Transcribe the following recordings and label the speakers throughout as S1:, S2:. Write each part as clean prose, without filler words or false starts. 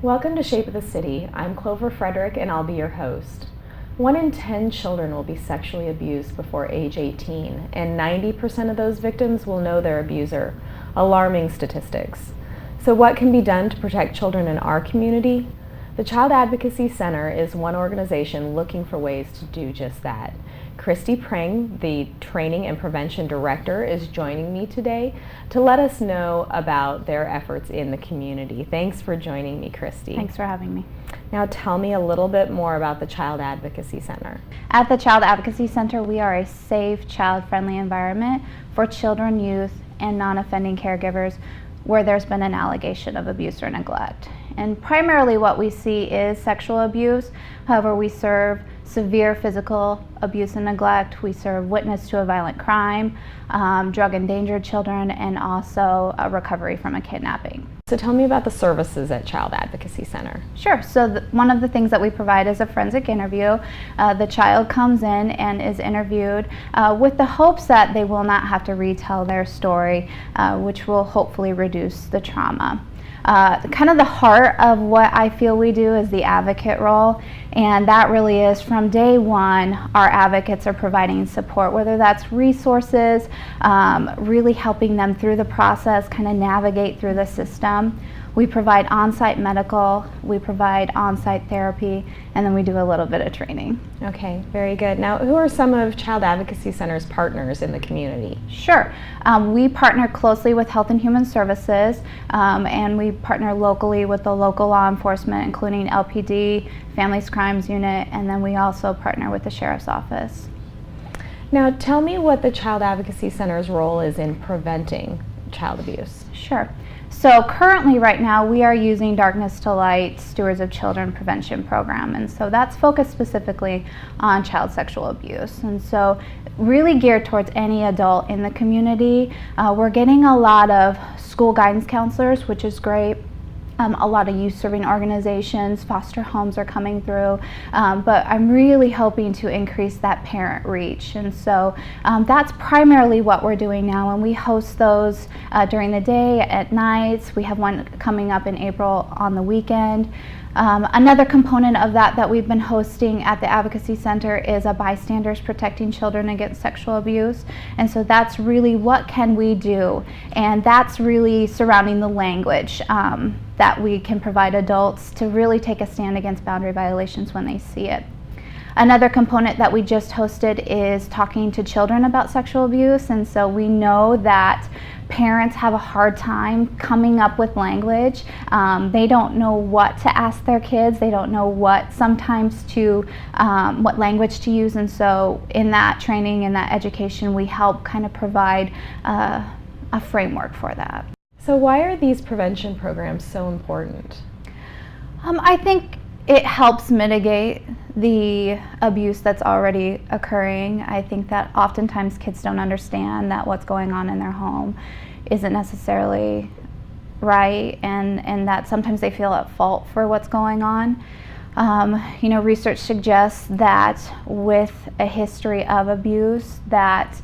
S1: Welcome to Shape of the City. I'm Clover Frederick and I'll be your host. 1 in 10 children will be sexually abused before age 18, and 90% of those victims will know their abuser. Alarming statistics. So what can be done to protect children in our community? The Child Advocacy Center is one organization looking for ways to do just that. Christy Prang, the Training and Prevention Director, is joining me today to let us know about their efforts in the community. Thanks for joining me, Christy.
S2: Thanks for having me.
S1: Now tell me a little bit more about the Child Advocacy Center.
S2: At the Child Advocacy Center, we are a safe, child-friendly environment for children, youth, and non-offending caregivers where there's been an allegation of abuse or neglect. And primarily what we see is sexual abuse. However, we serve severe physical abuse and neglect. We serve witness to a violent crime, drug endangered children, and also a recovery from a kidnapping.
S1: So tell me about the services at Child Advocacy Center.
S2: Sure. So one of the things that we provide is a forensic interview. The child comes in and is interviewed with the hopes that they will not have to retell their story, which will hopefully reduce the trauma. Kind of the heart of what I feel we do is the advocate role, and that really is from day one our advocates are providing support, whether that's resources, really helping them through the process, kind of navigate through the system. We provide on-site medical, we provide on-site therapy, and then we do a little bit of training.
S1: Okay, very good. Now, who are some of Child Advocacy Center's partners in the community?
S2: Sure. We partner closely with Health and Human Services, and we partner locally with the local law enforcement, including LPD, Families Crimes Unit, and then we also partner with the Sheriff's Office.
S1: Now, tell me what the Child Advocacy Center's role is in preventing child abuse.
S2: Sure. So currently right now we are using Darkness to Light Stewards of Children Prevention Program, and so that's focused specifically on child sexual abuse, and so really geared towards any adult in the community. We're getting a lot of school guidance counselors, which is great. A lot of youth serving organizations, foster homes are coming through, but I'm really hoping to increase that parent reach, and so that's primarily what we're doing now, and we host those during the day, at nights. We have one coming up in April on the weekend. Another component of that we've been hosting at the Advocacy Center is a Bystanders Protecting Children Against Sexual Abuse, and so that's really what can we do, and that's really surrounding the language that we can provide adults to really take a stand against boundary violations when they see it. Another component that we just hosted is talking to children about sexual abuse, and so we know that parents have a hard time coming up with language. They don't know what to ask their kids. They don't know what sometimes to, what language to use, and so in that training and that education we help kind of provide a framework for that.
S1: So why are these prevention programs so important?
S2: I think it helps mitigate the abuse that's already occurring. I think that oftentimes kids don't understand that what's going on in their home isn't necessarily right, and that sometimes they feel at fault for what's going on. Research suggests that with a history of abuse that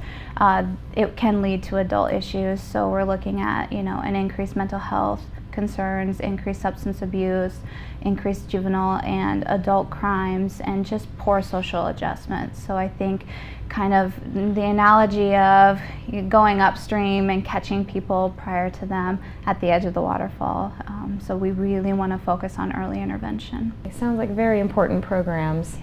S2: it can lead to adult issues. So we're looking at, an increased mental health concerns, increased substance abuse, increased juvenile and adult crimes, and just poor social adjustment. So I think kind of the analogy of going upstream and catching people prior to them at the edge of the waterfall. So we really want to focus on early intervention.
S1: It sounds like very important programs.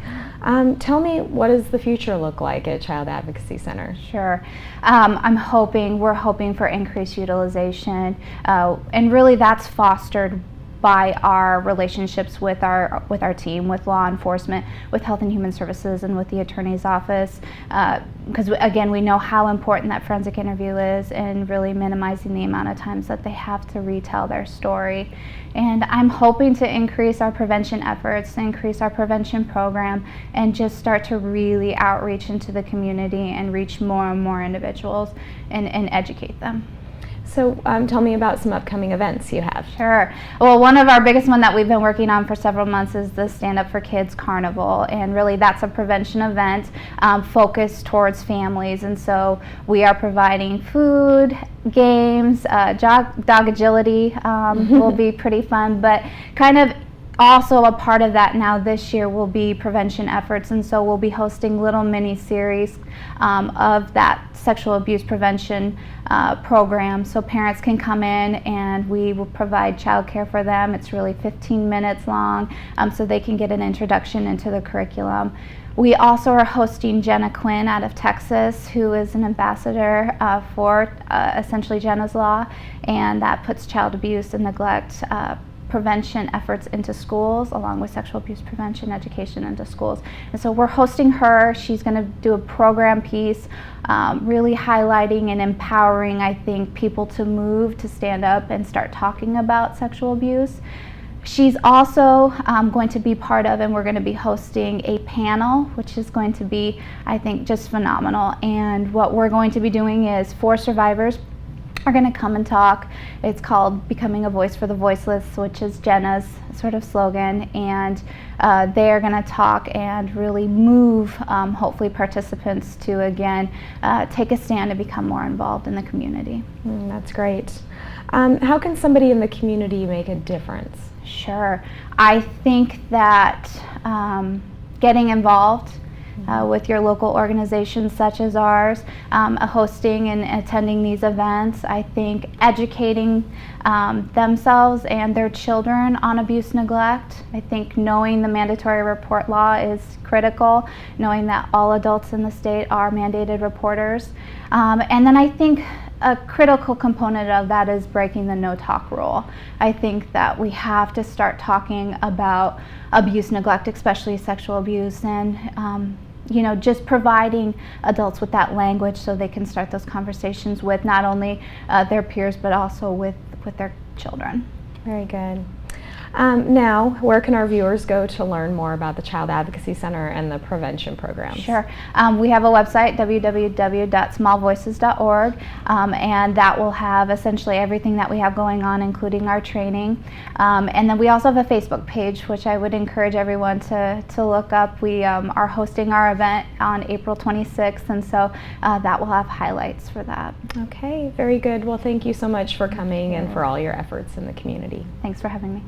S1: Tell me, what does the future look like at Child Advocacy Center?
S2: Sure. We're hoping for increased utilization, and really that's fostered by our relationships with our team, with law enforcement, with Health and Human Services, and with the Attorney's Office, because again, we know how important that forensic interview is, and really minimizing the amount of times that they have to retell their story. And I'm hoping to increase our prevention efforts, increase our prevention program, and just start to really outreach into the community and reach more and more individuals and educate them.
S1: So tell me about some upcoming events you have.
S2: Sure. Well, one of our biggest one that we've been working on for several months is the Stand Up for Kids Carnival, and really that's a prevention event focused towards families, and so we are providing food, games, dog agility will be pretty fun, but kind of also a part of that now this year will be prevention efforts, and so we'll be hosting little mini series of that sexual abuse prevention program, so parents can come in and we will provide childcare for them. It's really 15 minutes long, so they can get an introduction into the curriculum. We also are hosting Jenna Quinn out of Texas, who is an ambassador for essentially Jennas Law, and that puts child abuse and neglect prevention efforts into schools, along with sexual abuse prevention education into schools. And so we're hosting her. She's going to do a program piece, really highlighting and empowering, I think, people to move, to stand up and start talking about sexual abuse. She's also going to be part of, and we're going to be hosting a panel, which is going to be, I think, just phenomenal. And what we're going to be doing is 4 survivors are going to come and talk. It's called Becoming a Voice for the Voiceless, which is Jenna's sort of slogan, and they are going to talk and really move, hopefully, participants to, again, take a stand and become more involved in the community.
S1: That's great. How can somebody in the community make a difference?
S2: Sure. I think that getting involved with your local organizations such as ours, hosting and attending these events, I think educating themselves and their children on abuse neglect. I think knowing the mandatory report law is critical, knowing that all adults in the state are mandated reporters. And then I think a critical component of that is breaking the no talk rule. I think that we have to start talking about abuse, neglect, especially sexual abuse, and you know, just providing adults with that language so they can start those conversations with not only their peers but also with their children.
S1: Very good. Now, where can our viewers go to learn more about the Child Advocacy Center and the prevention programs?
S2: Sure. We have a website, www.smallvoices.org, and that will have essentially everything that we have going on, including our training. And then we also have a Facebook page, which I would encourage everyone to look up. We are hosting our event on April 26th, and so that will have highlights for that.
S1: Okay, very good. Well, thank you so much for coming and for all your efforts in the community.
S2: Thanks for having me.